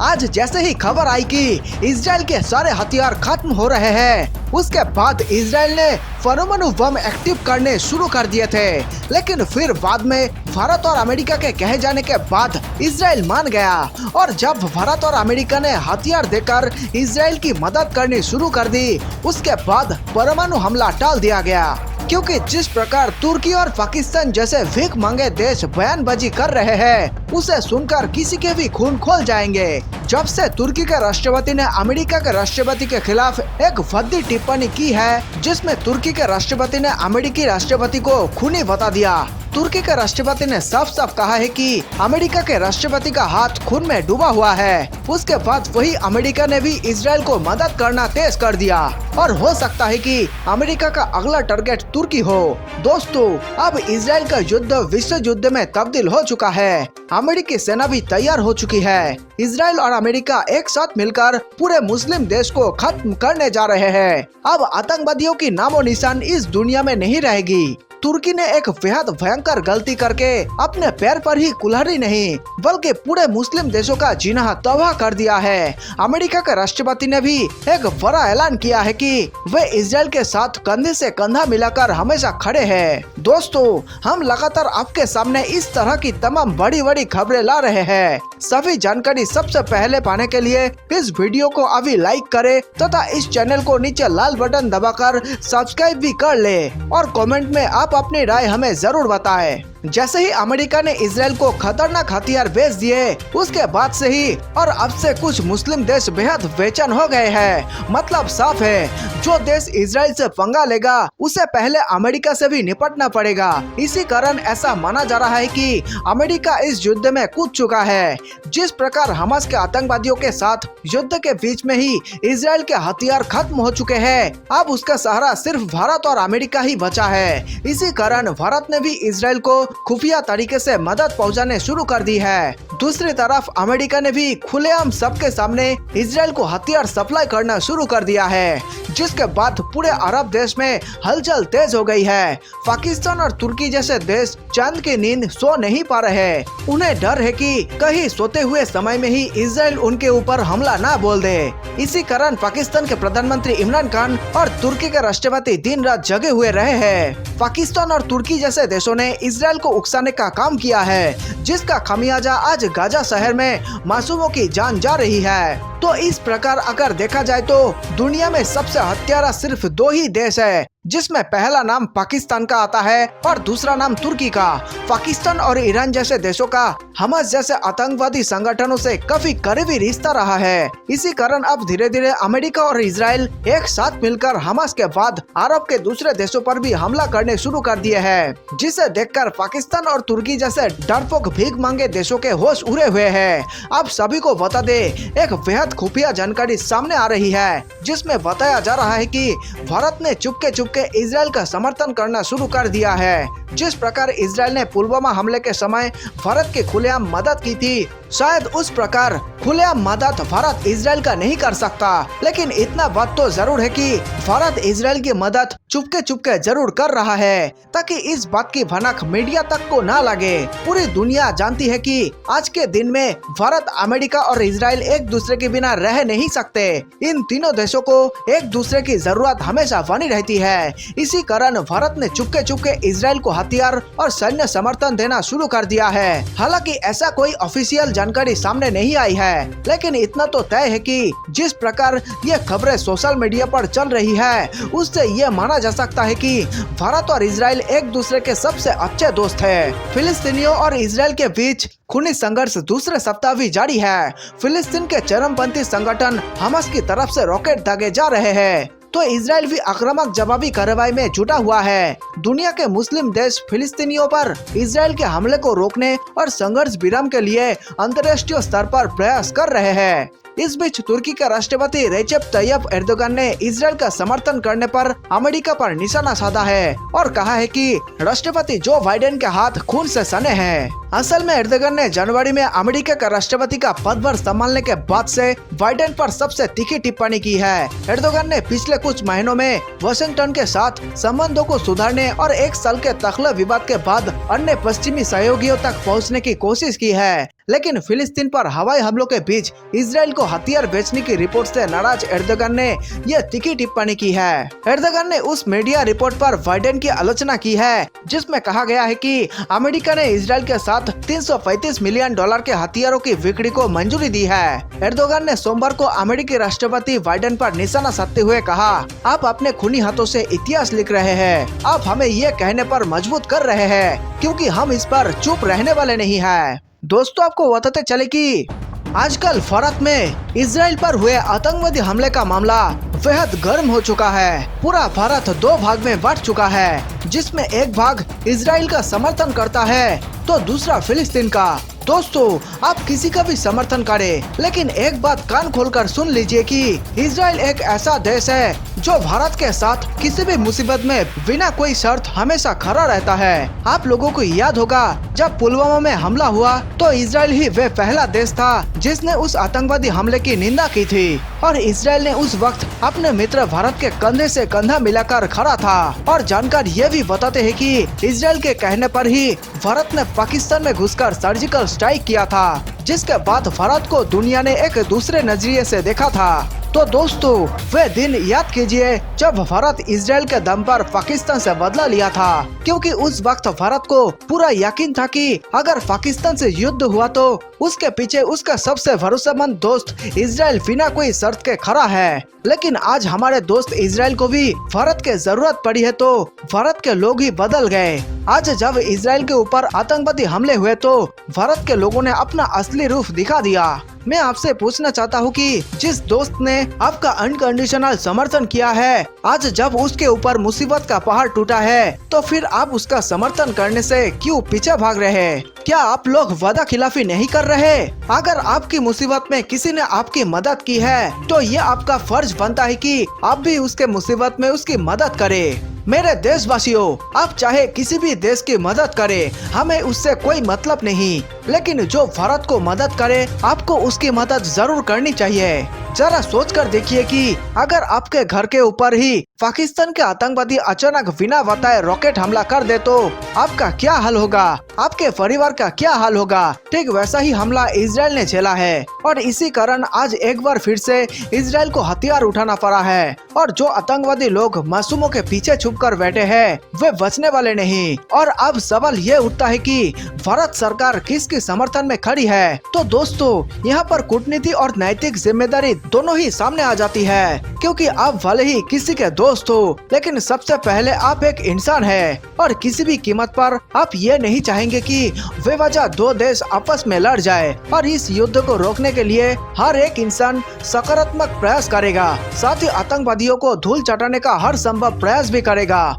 आज जैसे ही खबर आई कि इजराइल के सारे हथियार खत्म हो रहे हैं, उसके बाद इजराइल ने परमाणु बम एक्टिव करने शुरू कर दिए थे। लेकिन फिर बाद में भारत और अमेरिका के कहे जाने के बाद इजराइल मान गया और जब भारत और अमेरिका ने हथियार देकर इजराइल की मदद करनी शुरू कर दी, उसके बाद परमाणु हमला टाल दिया गया। क्योंकि जिस प्रकार तुर्की और पाकिस्तान जैसे भीख मांगे देश बयानबाजी कर रहे हैं, उसे सुनकर किसी के भी खून खोल जाएंगे। जब से तुर्की के राष्ट्रपति ने अमेरिका के राष्ट्रपति के खिलाफ एक भद्दी टिप्पणी की है, जिसमें तुर्की के राष्ट्रपति ने अमेरिकी राष्ट्रपति को खूनी बता दिया। तुर्की के राष्ट्रपति ने साफ साफ कहा है कि अमेरिका के राष्ट्रपति का हाथ खून में डूबा हुआ है। उसके बाद वही अमेरिका ने भी इजराइल को मदद करना तेज कर दिया और हो सकता है कि अमेरिका का अगला टारगेट तुर्की हो। दोस्तों, अब इजराइल का युद्ध विश्व युद्ध में तब्दील हो चुका है। अमेरिकी सेना भी तैयार हो चुकी है। इजराइल और अमेरिका एक साथ मिलकर पूरे मुस्लिम देश को खत्म करने जा रहे हैं। अब आतंकवादियों की नामो निशान इस दुनिया में नहीं रहेगी। तुर्की ने एक बेहद भयंकर गलती करके अपने पैर पर ही कुल्हाड़ी नहीं बल्कि पूरे मुस्लिम देशों का जीना तबाह कर दिया है। अमेरिका के राष्ट्रपति ने भी एक बड़ा ऐलान किया है कि वे इजराइल के साथ कंधे से कंधा मिलाकर हमेशा खड़े हैं। दोस्तों, हम लगातार आपके सामने इस तरह की तमाम बड़ी बड़ी खबरें ला रहे हैं। सभी जानकारी सबसे पहले पाने के लिए इस वीडियो को अभी लाइक करें तथा इस चैनल को नीचे लाल बटन दबाकर सब्सक्राइब भी कर ले और कमेंट में आप अपनी राय हमें जरूर बताएं। जैसे ही अमेरिका ने इजराइल को खतरनाक हथियार बेच दिए, उसके बाद से ही और अब से कुछ मुस्लिम देश बेहद बेचैन हो गए हैं। मतलब साफ है, जो देश इजराइल से पंगा लेगा उसे पहले अमेरिका से भी निपटना पड़ेगा। इसी कारण ऐसा माना जा रहा है कि अमेरिका इस युद्ध में कूद चुका है। जिस प्रकार हमास के आतंकवादियों के साथ युद्ध के बीच में ही इजराइल के हथियार खत्म हो चुके हैं, अब उसका सहारा सिर्फ भारत और अमेरिका ही बचा है। इसी कारण भारत ने भी इजराइल को खुफिया तरीके से मदद पहुंचाने शुरू कर दी है। दूसरी तरफ अमेरिका ने भी खुलेआम सबके सामने इजराइल को हथियार सप्लाई करना शुरू कर दिया है, जिसके बाद पूरे अरब देश में हलचल तेज हो गई है। पाकिस्तान और तुर्की जैसे देश चांद की नींद सो नहीं पा रहे। उन्हें डर है कि कहीं सोते हुए समय में ही इजराइल उनके ऊपर हमला ना बोल दे। इसी कारण पाकिस्तान के प्रधानमंत्री इमरान खान और तुर्की के राष्ट्रपति दिन रात जगे हुए रहे हैं। पाकिस्तान और तुर्की जैसे देशों ने इजराइल को उकसाने का काम किया है, जिसका खामियाजा आज गाजा शहर में मासूमों की जान जा रही है। तो इस प्रकार अगर देखा जाए तो दुनिया में सबसे हत्यारा सिर्फ दो ही देश है, जिसमें पहला नाम पाकिस्तान का आता है और दूसरा नाम तुर्की का। पाकिस्तान और ईरान जैसे देशों का हमास जैसे आतंकवादी संगठनों से काफी करीबी रिश्ता रहा है। इसी कारण अब धीरे धीरे अमेरिका और इजराइल एक साथ मिलकर हमास के बाद अरब के दूसरे देशों पर भी हमला करने शुरू कर दिए हैं, जिसे देखकर पाकिस्तान और तुर्की जैसे डरपोक भीख मांगे देशों के होश उड़े हुए हैं। अब सभी को बता दे, एक बेहद खुफिया जानकारी सामने आ रही है, जिसमें बताया जा रहा है कि भारत ने चुपके चुपके इजराइल का समर्थन करना शुरू कर दिया है। जिस प्रकार इजराइल ने पुलवामा हमले के समय भारत की खुलेआम मदद की थी, शायद उस प्रकार खुलेआम मदद भारत इजराइल का नहीं कर सकता। लेकिन इतना बात तो जरूर है कि भारत इजराइल की मदद चुपके चुपके जरूर कर रहा है, ताकि इस बात की भनक मीडिया तक को ना लगे। पूरी दुनिया जानती है कि आज के दिन में भारत, अमेरिका और इजराइल एक दूसरे के बिना रह नहीं सकते। इन तीनों देशों को एक दूसरे की जरूरत हमेशा बनी रहती है। इसी कारण भारत ने चुपके चुपके इजराइल को हथियार और सैन्य समर्थन देना शुरू कर दिया है। हालांकि ऐसा कोई ऑफिशियल जानकारी सामने नहीं आई है, लेकिन इतना तो तय है कि जिस प्रकार ये खबरें सोशल मीडिया पर चल रही है, उससे ये माना जा सकता है कि भारत और इजराइल एक दूसरे के सबसे अच्छे दोस्त हैं। फिलिस्तीनियों और इजराइल के बीच खूनी संघर्ष दूसरे सप्ताह भी जारी है। फिलिस्तीन के चरमपंथी संगठन हमास की तरफ से रॉकेट दागे जा रहे हैं, तो इजराइल भी आक्रामक जवाबी कार्रवाई में जुटा हुआ है। दुनिया के मुस्लिम देश फिलिस्तीनियों पर इजराइल के हमले को रोकने और संघर्ष विराम के लिए अंतर्राष्ट्रीय स्तर पर प्रयास कर रहे हैं। इस बीच तुर्की के राष्ट्रपति रेजेप तैयप एर्दोगन ने इजराइल का समर्थन करने पर अमेरिका पर निशाना साधा है और कहा है कि राष्ट्रपति जो बाइडेन के हाथ खून से सने हैं। असल में एर्दोगन ने जनवरी में अमेरिका का राष्ट्रपति का पदभार संभालने के बाद से बाइडेन पर सबसे तीखी टिप्पणी की है। एर्दोगन ने पिछले कुछ महीनों में वाशिंगटन के साथ संबंधों को सुधारने और 1 साल के तखला विवाद के बाद अन्य पश्चिमी सहयोगियों तक पहुंचने की कोशिश की है, लेकिन फिलिस्तीन पर हवाई हमलों के बीच इजराइल को हथियार बेचने की रिपोर्ट से नाराज एर्दोगन ने यह तीखी टिप्पणी की है। एर्दोगन ने उस मीडिया रिपोर्ट पर बाइडेन की आलोचना की है जिसमें कहा गया है कि अमेरिका ने इजराइल के साथ 335 मिलियन डॉलर के हथियारों की बिक्री को मंजूरी दी है। एर्दोगन ने सोमवार को अमेरिकी राष्ट्रपति बाइडेन पर निशाना साधते हुए कहा, आप अपने खूनी हाथों से इतिहास लिख रहे हैं। आप हमें ये कहने पर मजबूर कर रहे हैं क्योंकि हम इस पर चुप रहने वाले नहीं हैं। दोस्तों, आपको बताते चले कि आजकल फरत में इजराइल पर हुए आतंकवादी हमले का मामला बेहद गर्म हो चुका है। पूरा भारत दो भाग में बंट चुका है, जिसमें एक भाग इजराइल का समर्थन करता है तो दूसरा फिलिस्तीन का। दोस्तों, आप किसी का भी समर्थन करें, लेकिन एक बात कान खोलकर सुन लीजिए कि इजराइल एक ऐसा देश है जो भारत के साथ किसी भी मुसीबत में बिना कोई शर्त हमेशा खड़ा रहता है। आप लोगों को याद होगा, जब पुलवामा में हमला हुआ तो इजराइल ही वे पहला देश था जिसने उस आतंकवादी हमले की निंदा की थी और इजराइल ने उस वक्त अपने मित्र भारत के कंधे से कंधा मिलाकर खड़ा था। और जानकार ये भी बताते हैं कि इजराइल के कहने पर ही भारत ने पाकिस्तान में घुसकर सर्जिकल स्ट्राइक किया था, जिसके बाद भारत को दुनिया ने एक दूसरे नजरिए से देखा था। तो दोस्तों, वे दिन याद कीजिए जब भारत इजराइल के दम पर पाकिस्तान से बदला लिया था, क्योंकि उस वक्त भारत को पूरा यकीन था कि अगर पाकिस्तान से युद्ध हुआ तो उसके पीछे उसका सबसे भरोसेमंद दोस्त इजराइल बिना कोई शर्त के खड़ा है। लेकिन आज हमारे दोस्त इजराइल को भी भारत की जरूरत पड़ी है तो भारत के लोग ही बदल गए। आज जब इजराइल के ऊपर आतंकवादी हमले हुए तो भारत के लोगों ने अपना असली रूप दिखा दिया। मैं आपसे पूछना चाहता हूँ कि जिस दोस्त ने आपका अनकंडीशनल समर्थन किया है, आज जब उसके ऊपर मुसीबत का पहाड़ टूटा है तो फिर आप उसका समर्थन करने से क्यों पीछे भाग रहे हैं? क्या आप लोग वादा खिलाफी नहीं कर रहे? अगर आपकी मुसीबत में किसी ने आपकी मदद की है तो ये आपका फर्ज बनता है कि आप भी उसके मुसीबत में उसकी मदद करें। मेरे देशवासियों, आप चाहे किसी भी देश की मदद करें, हमें उससे कोई मतलब नहीं, लेकिन जो भारत को मदद करे आपको उसकी मदद जरूर करनी चाहिए। जरा सोच कर देखिए कि अगर आपके घर के ऊपर ही पाकिस्तान के आतंकवादी अचानक बिना बताए रॉकेट हमला कर दे तो आपका क्या हाल होगा, आपके परिवार का क्या हाल होगा। ठीक वैसा ही हमला इजराइल ने झेला है और इसी कारण आज एक बार फिर से इजराइल को हथियार उठाना पड़ा है और जो आतंकवादी लोग मासूमों के पीछे छुप कर बैठे हैं वे बचने वाले नहीं। और अब सवाल ये उठता है कि भारत सरकार किसके समर्थन में खड़ी है? तो दोस्तों, यहाँ पर कूटनीति और नैतिक जिम्मेदारी दोनों ही सामने आ जाती है, क्योंकि आप भले ही किसी के दोस्त हो, लेकिन सबसे पहले आप एक इंसान है और किसी भी कीमत पर आप ये नहीं चाहेंगे कि बेवजह दो देश आपस में लड़ जाए। और इस युद्ध को रोकने के लिए हर एक इंसान सकारात्मक प्रयास करेगा, साथ ही आतंकवादियों को धूल चटाने का हर संभव प्रयास भी करेगा।